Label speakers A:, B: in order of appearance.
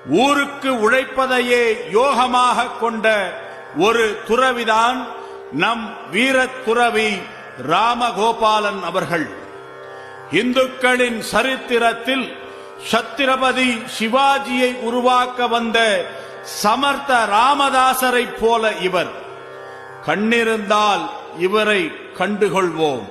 A: ஊருக்கு உழைப்பதையே யோகமாக கொண்ட ஒரு துறவிதான் நம் வீரத் துறவி ராமகோபாலன் அவர்கள். இந்துக்களின் சரித்திரத்தில் சத்திரபதி சிவாஜியை உருவாக்க வந்த சமர்த்த ராமதாசரை போல இவர். கண்ணிருந்தால் இவரை கண்டுகொள்வோம்.